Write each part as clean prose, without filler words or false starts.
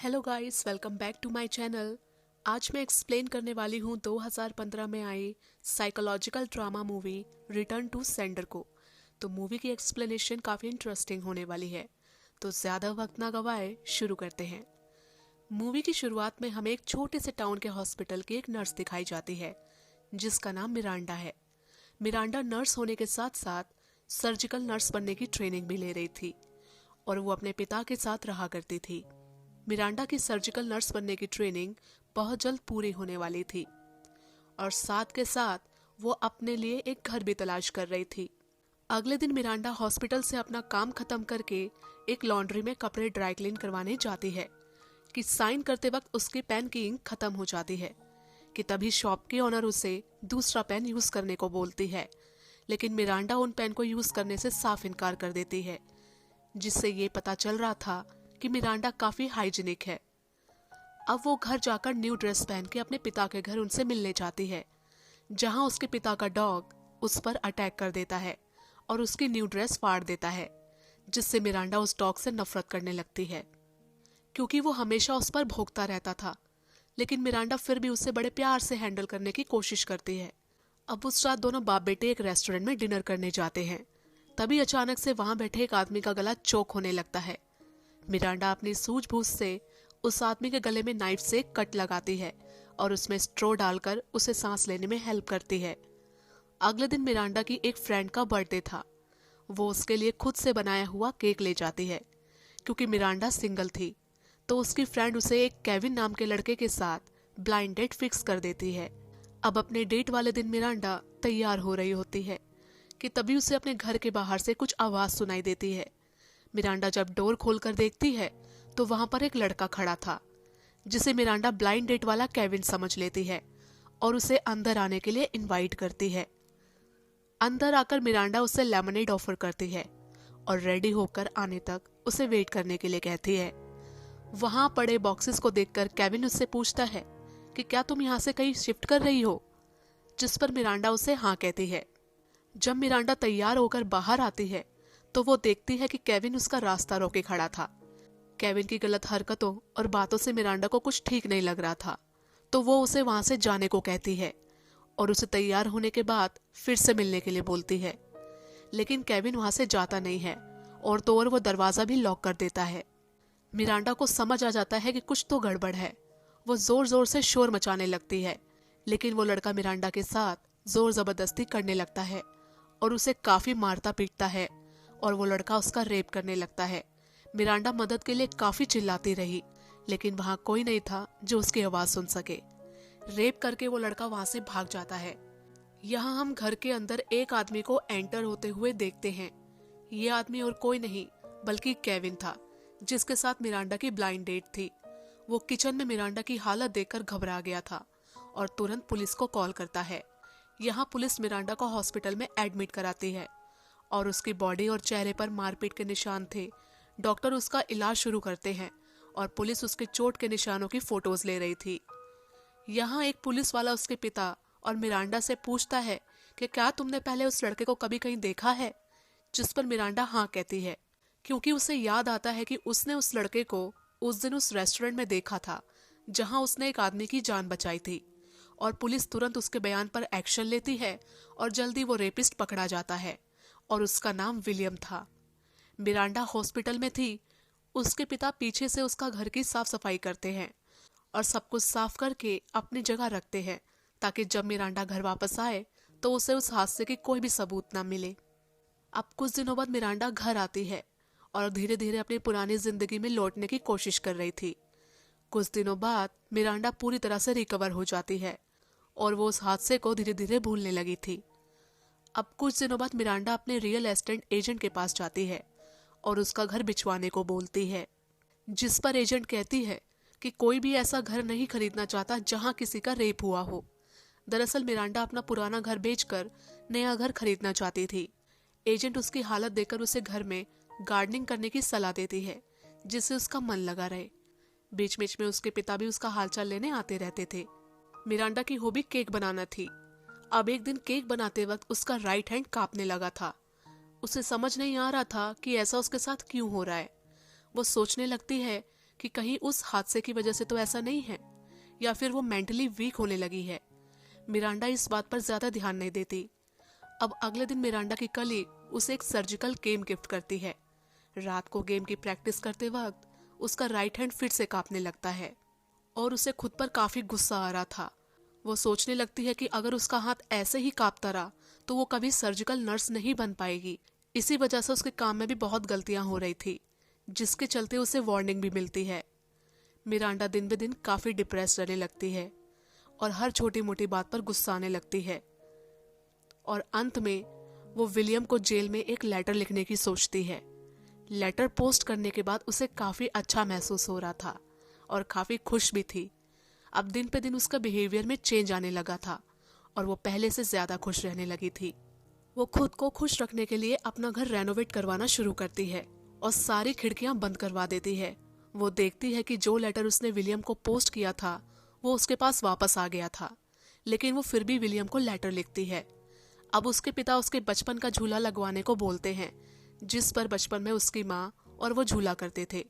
Hello guys, welcome back to my channel. आज मैं explain करने वाली हूँ 2015 में आई psychological drama movie Return to Sender को। तो मूवी की एक्सप्लेनेशन काफ़ी इंटरेस्टिंग होने वाली है, तो ज़्यादा वक्त ना गवाए शुरू करते हैं। मूवी की शुरुआत में हमें एक छोटे से टाउन के हॉस्पिटल की एक नर्स दिखाई जाती है जिसका नाम मिरांडा है। मिरांडा नर्स होने के साथ साथ सर्जिकल नर्स बनने की ट्रेनिंग भी ले रही थी और वो अपने पिता के साथ रहा करती थी। मिरांडा की सर्जिकल नर्स बनने की ट्रेनिंग बहुत जल्द पूरी होने वाली थी और साथ के साथ वो अपने लिए एक घर भी तलाश कर रही थी। अगले दिन मिरांडा हॉस्पिटल से अपना काम खत्म करके एक लॉन्ड्री में कपड़े ड्राई क्लीन करवाने जाती है कि साइन करते वक्त उसकी पेन की इंक खत्म हो जाती है कि तभी शॉप के ओनर उसे दूसरा पेन यूज करने को बोलती है, लेकिन मिरांडा उन पेन को यूज करने से साफ इनकार कर देती है, जिससे ये पता चल रहा था कि मिरांडा काफी हाइजीनिक है। अब वो घर जाकर न्यू ड्रेस पहन के अपने पिता के घर उनसे मिलने जाती है, जहां उसके पिता का डॉग उस पर अटैक कर देता है और उसकी न्यू ड्रेस फाड़ देता है, जिससे मिरांडा उस डॉग से नफरत करने लगती है क्योंकि वो हमेशा उस पर भौंकता रहता था। लेकिन मिरांडा फिर भी उसे बड़े प्यार से हैंडल करने की कोशिश करती है। अब उस रात दोनों बाप बेटे एक रेस्टोरेंट में डिनर करने जाते हैं। तभी अचानक से वहां बैठे एक आदमी का गला चोक होने लगता है। मिरांडा अपनी सूझबूझ से उस आदमी के गले में नाइफ से कट लगाती है और उसमें स्ट्रो डालकर उसे सांस लेने में हेल्प करती है। अगले दिन मिरांडा की एक फ्रेंड का बर्थडे था। वो उसके लिए खुद से बनाया हुआ केक ले जाती है। क्योंकि मिरांडा सिंगल थी तो उसकी फ्रेंड उसे एक केविन नाम के लड़के के साथ ब्लाइंड डेट फिक्स कर देती है। अब अपने डेट वाले दिन मिरांडा तैयार हो रही होती है कि तभी उसे अपने घर के बाहर से कुछ आवाज सुनाई देती है। मिरांडा जब डोर खोलकर देखती है तो वहां पर एक लड़का खड़ा था, जिसे मिरांडा ब्लाइंड डेट वाला केविन समझ लेती है और उसे अंदर आने के लिए इनवाइट करती है। अंदर आकर मिरांडा उसे लेमनेड ऑफर करती है और रेडी होकर आने तक उसे वेट करने के लिए कहती है। वहां पड़े बॉक्सेस को देखकर केविन उससे पूछता है कि क्या तुम यहाँ से कहीं शिफ्ट कर रही हो, जिस पर मिरांडा उसे हाँ कहती है। जब मिरांडा तैयार होकर बाहर आती है तो वो देखती है कि केविन उसका रास्ता रोके खड़ा था। केविन की गलत हरकतों और बातों से मिरांडा को कुछ ठीक नहीं लग रहा था, तो वो उसे वहां से जाने को कहती है और उसे तैयार होने के बाद फिर से मिलने के लिए बोलती है। लेकिन केविन वहां से जाता नहीं है और तो और वो दरवाजा भी लॉक कर देता है। मिरांडा को समझ आ जाता है कि कुछ तो गड़बड़ है। वो जोर जोर से शोर मचाने लगती है, लेकिन वो लड़का मिरांडा के साथ जोर जबरदस्ती करने लगता है और उसे काफी मारता पीटता है और वो लड़का उसका रेप करने लगता है। मिरांडा मदद के लिए काफी चिल्लाती रही, लेकिन वहां कोई नहीं था जो उसकी आवाज सुन सके। रेप करके वो लड़का वहां से भाग जाता है। यहाँ हम घर के अंदर एक आदमी को एंटर होते हुए देखते हैं। ये आदमी और कोई नहीं बल्कि केविन था, जिसके साथ मिरांडा की ब्लाइंड डेट थी। वो किचन में मिरांडा की हालत देखकर घबरा गया था और तुरंत पुलिस को कॉल करता है। यहाँ पुलिस मिरांडा को हॉस्पिटल में एडमिट कराती है और उसकी बॉडी और चेहरे पर मारपीट के निशान थे। डॉक्टर उसका इलाज शुरू करते हैं और पुलिस उसके चोट के निशानों की फोटोज ले रही थी। यहाँ एक पुलिस वाला उसके पिता और मिरांडा से पूछता है कि क्या तुमने पहले उस लड़के को कभी कहीं देखा है, जिस पर मिरांडा हाँ कहती है, क्योंकि उसे याद आता है कि उसने उस लड़के को उस दिन उस रेस्टोरेंट में देखा था जहां उसने एक आदमी की जान बचाई थी। और पुलिस तुरंत उसके बयान पर एक्शन लेती है और जल्दी वो रेपिस्ट पकड़ा जाता है और उसका नाम विलियम था। मिरांडा हॉस्पिटल में थी। उसके पिता पीछे से उसका घर की साफ सफाई करते हैं और सब कुछ साफ करके अपनी जगह रखते हैं ताकि जब मिरांडा घर वापस आए तो उसे उस हादसे की कोई भी सबूत ना मिले। अब कुछ दिनों बाद मिरांडा घर आती है और धीरे धीरे अपनी पुरानी जिंदगी में लौटने की कोशिश कर रही थी। कुछ दिनों बाद मिरांडा पूरी तरह से रिकवर हो जाती है और वो उस हादसे को धीरे धीरे भूलने लगी थी। अब कुछ दिनों बाद मिरांडा अपने रियल एस्टेट एजेंट के पास जाती है और उसका घर बिचवाने को बोलती है, जिस पर एजेंट कहती है कि कोई भी ऐसा घर नहीं खरीदना चाहता जहां किसी का रेप हुआ हो। दरअसल मिरांडा अपना पुराना घर बेचकर नया घर खरीदना चाहती थी। एजेंट उसकी हालत देखकर उसे घर में गार्डनिंग करने की सलाह देती है, जिससे उसका मन लगा रहे। बीच बीच में उसके पिता भी उसका हालचाल लेने आते रहते थे। मिरांडा की हॉबी केक बनाना थी। अब एक दिन केक बनाते वक्त उसका राइट हैंड कांपने लगा था। उसे समझ नहीं आ रहा था कि ऐसा उसके साथ क्यों हो रहा है। वो सोचने लगती है कि कहीं उस हादसे की वजह से तो ऐसा नहीं है, या फिर वो मेंटली वीक होने लगी है। मिरांडा इस बात पर ज्यादा ध्यान नहीं देती। अब अगले दिन मिरांडा की कलीग उसे एक सर्जिकल गेम गिफ्ट करती है। रात को गेम की प्रैक्टिस करते वक्त उसका राइट हैंड फिर से कांपने लगता है और उसे खुद पर काफी गुस्सा आ रहा था। वो सोचने लगती है कि अगर उसका हाथ ऐसे ही कांपता रहा तो वो कभी सर्जिकल नर्स नहीं बन पाएगी। इसी वजह से उसके काम में भी बहुत गलतियां हो रही थी, जिसके चलते उसे वार्निंग भी मिलती है। मिरांडा दिन ब दिन काफी डिप्रेस रहने लगती है और हर छोटी मोटी बात पर गुस्सा आने लगती है। और अंत में वो विलियम को जेल में एक लेटर लिखने की सोचती है। लेटर पोस्ट करने के बाद उसे काफी अच्छा महसूस हो रहा था और काफी खुश भी थी। अब दिन पे दिन उसका बिहेवियर में चेंज आने लगा था और वो पहले से ज्यादा खुश रहने लगी थी। वो खुद को खुश रखने के लिए अपना घर रेनोवेट करवाना शुरू करती है और सारी खिड़कियां बंद करवा देती है। वो देखती है कि जो लेटर उसने विलियम को पोस्ट किया था वो उसके पास वापस आ गया था, लेकिन वो फिर भी विलियम को लेटर लिखती है। अब उसके पिता उसके बचपन का झूला लगवाने को बोलते हैं, जिस पर बचपन में उसकी माँ और वो झूला करते थे,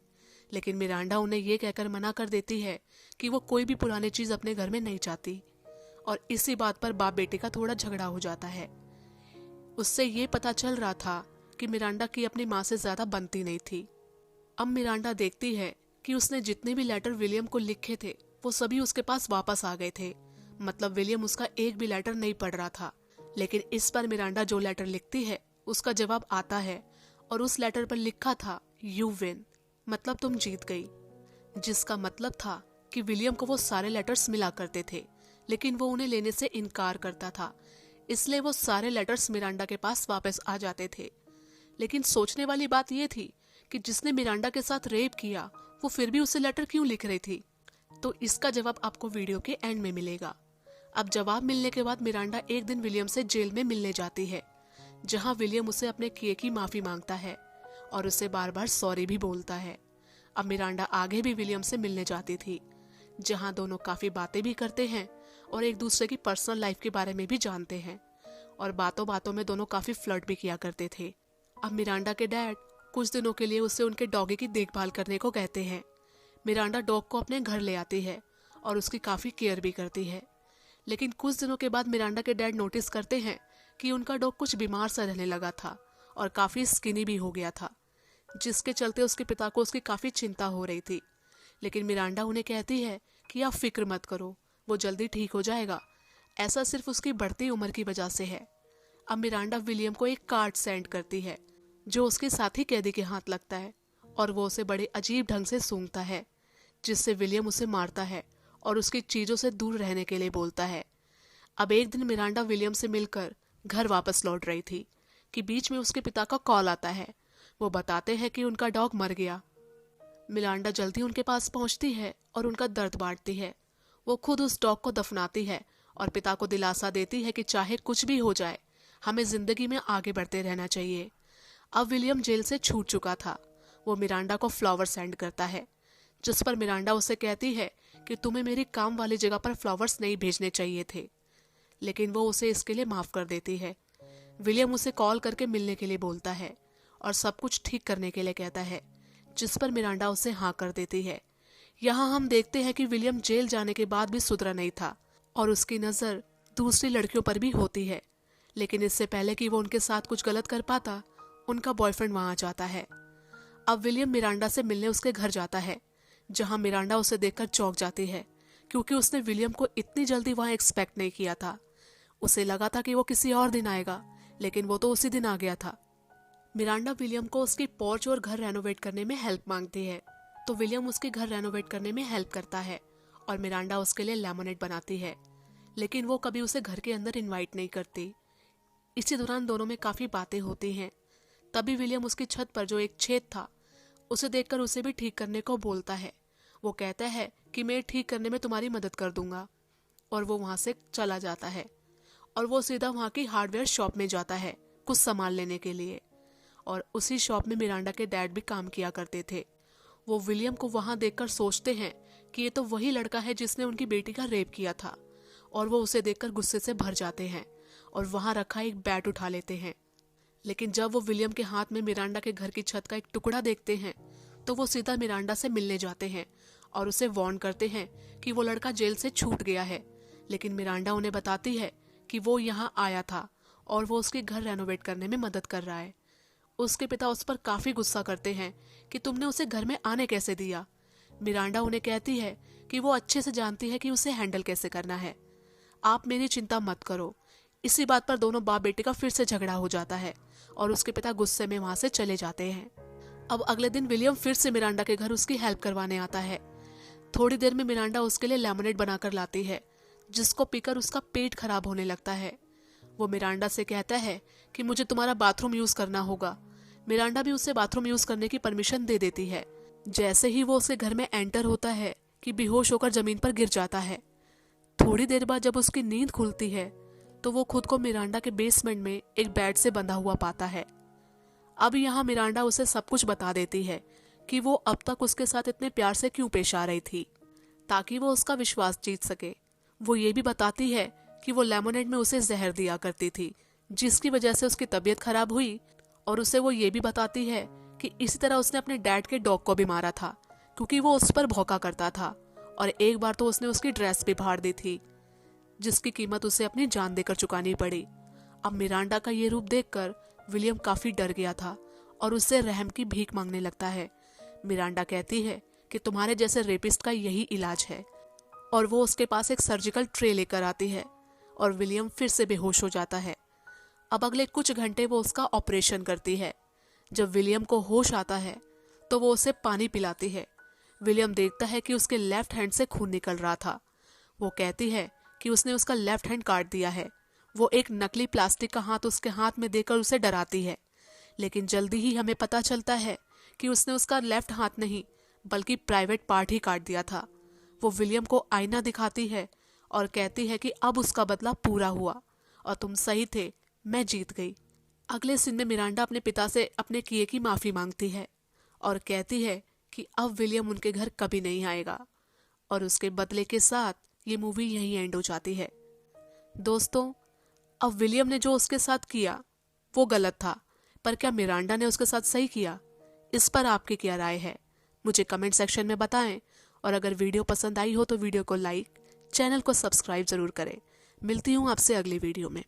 लेकिन मिरांडा उन्हें ये कहकर मना कर देती है कि वो कोई भी पुरानी चीज अपने घर में नहीं चाहती। और इसी बात पर बाप बेटे का थोड़ा झगड़ा हो जाता है। उससे ये पता चल रहा था कि मिरांडा की अपनी माँ से ज्यादा बनती नहीं थी। अब मिरांडा देखती है कि उसने जितने भी लेटर विलियम को लिखे थे वो सभी उसके पास वापस आ गए थे। मतलब विलियम उसका एक भी लेटर नहीं पढ़ रहा था। लेकिन इस पर मिरांडा जो लेटर लिखती है उसका जवाब आता है और उस लेटर पर लिखा था यू विन, मतलब तुम जीत गई। जिसका मतलब था कि विलियम को वो सारे लेटर्स मिला करते थे, लेकिन वो उन्हें लेने से इनकार करता था। इसलिए वो सारे लेटर्स मिरांडा के पास वापस आ जाते थे। लेकिन सोचने वाली बात यह थी कि जिसने मिरांडा के साथ रेप किया वो फिर भी उसे लेटर क्यों लिख रही थी। तो इसका जवाब आपको वीडियो के एंड में मिलेगा। अब जवाब मिलने के बाद मिरांडा एक दिन विलियम से जेल में मिलने जाती है, जहां विलियम उसे अपने किए की माफी मांगता है और उसे बार बार सॉरी भी बोलता है। अब मिरांडा आगे भी विलियम से मिलने जाती थी, जहां दोनों काफी बातें भी करते हैं और एक दूसरे की पर्सनल लाइफ के बारे में भी जानते हैं और बातों बातों में दोनों काफी फ्लर्ट भी किया करते थे। अब मिरांडा के डैड कुछ दिनों के लिए उसे उनके डॉगी की देखभाल करने को कहते हैं। मिरांडा डॉग को अपने घर ले आती है और उसकी काफी केयर भी करती है। लेकिन कुछ दिनों के बाद मिरांडा के डैड नोटिस करते हैं कि उनका डॉग कुछ बीमार सा रहने लगा था और काफी स्किनी भी हो गया था, जिसके चलते उसके पिता को उसकी काफी चिंता हो रही थी। लेकिन मिरांडा उन्हें कहती है कि आप फिक्र मत करो, वो जल्दी ठीक हो जाएगा, ऐसा सिर्फ उसकी बढ़ती उम्र की वजह से है। अब मिरांडा विलियम को एक कार्ड सेंड करती है जो उसके साथी कैदी के हाथ लगता है और वो उसे बड़े अजीब ढंग से सूंघता है, जिससे विलियम उसे मारता है और उसकी चीजों से दूर रहने के लिए बोलता है। अब एक दिन मिरांडा विलियम से मिलकर घर वापस लौट रही थी कि बीच में उसके पिता का कॉल आता है। वो बताते हैं कि उनका डॉग मर गया। मिरांडा जल्दी उनके पास पहुंचती है और उनका दर्द बांटती है। वो खुद उस डॉग को दफनाती है और पिता को दिलासा देती है कि चाहे कुछ भी हो जाए, हमें जिंदगी में आगे बढ़ते रहना चाहिए। अब विलियम जेल से छूट चुका था। वो मिरांडा को फ्लावर सेंड करता है, जिस पर मिरांडा उसे कहती है कि तुम्हें मेरी काम वाली जगह पर फ्लावर्स नहीं भेजने चाहिए थे, लेकिन वो उसे इसके लिए माफ कर देती है। विलियम उसे कॉल करके मिलने के लिए बोलता है और सब कुछ ठीक करने के लिए कहता है, जिस पर मिरांडा उसे हाँ कर देती है। यहाँ हम देखते हैं कि विलियम जेल जाने के बाद भी सुधरा नहीं था और उसकी नजर दूसरी लड़कियों पर भी होती है। लेकिन इससे पहले कि वो उनके साथ कुछ गलत कर पाता, उनका बॉयफ्रेंड वहां आ जाता है। अब विलियम मिरांडा से मिलने उसके घर जाता है, जहां मिरांडा उसे देखकर चौंक जाती है, क्योंकि उसने विलियम को इतनी जल्दी वहां एक्सपेक्ट नहीं किया था। उसे लगा था कि वो किसी और दिन आएगा, लेकिन वो तो उसी दिन आ गया था। मिरांडा विलियम को उसकी पोर्च और घर रेनोवेट करने में हेल्प मांगती है, तो विलियम उसके घर रेनोवेट करने में हेल्प करता है और मिरांडा उसके लिए लेमोनेड बनाती है, लेकिन वो कभी उसे घर के अंदर इनवाइट नहीं करती। इसी दौरान दोनों में काफी बातें होती हैं। तभी विलियम उसकी छत पर जो एक छेद था उसे देखकर उसे भी ठीक करने को बोलता है। वो कहता है कि मैं ठीक करने में तुम्हारी मदद कर दूंगा, और वो वहां से चला जाता है और वो सीधा वहां की हार्डवेयर शॉप में जाता है कुछ सामान लेने के लिए। और उसी शॉप में मिरांडा के डैड भी काम किया करते थे। वो विलियम को वहां देखकर सोचते हैं कि ये तो वही लड़का है जिसने उनकी बेटी का रेप किया था, और वो उसे देखकर गुस्से से भर जाते हैं और वहां रखा एक बैट उठा लेते हैं। लेकिन जब वो विलियम के हाथ में मिरांडा के घर की छत का एक टुकड़ा देखते हैं तो वो सीधा मिरांडा से मिलने जाते हैं और उसे वार्न करते हैं कि वो लड़का जेल से छूट गया है। लेकिन मिरांडा उन्हें बताती है कि वो यहाँ आया था और वो उसके घर रेनोवेट करने में मदद कर रहा है। उसके पिता उस पर काफी गुस्सा करते हैं कि तुमने उसे घर में आने कैसे दिया। मिरांडा उन्हें कहती है कि वो अच्छे से जानती है कि उसे हैंडल कैसे करना है, आप मेरी चिंता मत करो। इसी बात पर दोनों बाप बेटे का फिर से झगड़ा हो जाता है और उसके पिता गुस्से में वहां से चले जाते हैं। अब अगले दिन विलियम फिर से मिरांडा के घर उसकी हेल्प करवाने आता है। थोड़ी देर में मिरांडा उसके लिए लेमनेड बनाकर लाती है, जिसको पीकर उसका पेट खराब होने लगता है। वो मिरांडा से कहता है कि मुझे तुम्हारा बाथरूम यूज करना होगा। मिरांडा भी उसे बाथरूम यूज करने की परमिशन दे देती है। जैसे ही वो उसके घर में एंटर होता है कि बेहोश होकर जमीन पर गिर जाता है। थोड़ी देर बाद जब उसकी नींद खुलती है तो वो खुद को मिरांडा के बेसमेंट में एक बेड से बंधा हुआ पाता है। अब यहाँ मिरांडा उसे सब कुछ बता देती है कि वो अब तक उसके साथ इतने प्यार से क्यों पेश आ रही थी, ताकि वो उसका विश्वास जीत सके। वो ये भी बताती है कि वो लेमोनेड में उसे जहर दिया करती थी, जिसकी वजह से उसकी तबीयत खराब हुई। और उसे वो ये भी बताती है कि इसी तरह उसने अपने डैड के डॉग को भी मारा था, क्योंकि वो उस पर भौंका करता था। और एक बार तो उसने उसकी ड्रेस भी फाड़ दी थी, जिसकी कीमत उसे अपनी जान देकर चुकानी पड़ी। अब मिरांडा का ये रूप देखकर विलियम काफी डर गया था और उससे रहम की भीख मांगने लगता है। मिरांडा कहती है कि तुम्हारे जैसे रेपिस्ट का यही इलाज है, और वो उसके पास एक सर्जिकल ट्रे लेकर आती है और विलियम फिर से बेहोश हो जाता है। अब अगले कुछ घंटे वो उसका ऑपरेशन करती है। जब विलियम को होश आता है तो वो उसे पानी पिलाती है। विलियम देखता है कि उसके लेफ्ट हैंड से खून निकल रहा था। वो कहती है कि उसने उसका लेफ्ट हैंड काट दिया है। वो एक नकली प्लास्टिक का हाथ उसके हाथ में देकर उसे डराती है, लेकिन जल्दी ही हमें पता चलता है कि उसने उसका लेफ्ट हाथ नहीं बल्कि प्राइवेट पार्ट ही काट दिया था। वो विलियम को आईना दिखाती है और कहती है कि अब उसका बदला पूरा हुआ और तुम सही थे, मैं जीत गई। अगले सीन में मिरांडा अपने पिता से अपने किए की माफी मांगती है और कहती है कि अब विलियम उनके घर कभी नहीं आएगा, और उसके बदले के साथ ये मूवी यहीं एंड हो जाती है। दोस्तों, अब विलियम ने जो उसके साथ किया वो गलत था, पर क्या मिरांडा ने उसके साथ सही किया? इस पर आपकी क्या राय है, मुझे कमेंट सेक्शन में बताएं। और अगर वीडियो पसंद आई हो तो वीडियो को लाइक, चैनल को सब्सक्राइब जरूर करें। मिलती हूँ आपसे अगली वीडियो में।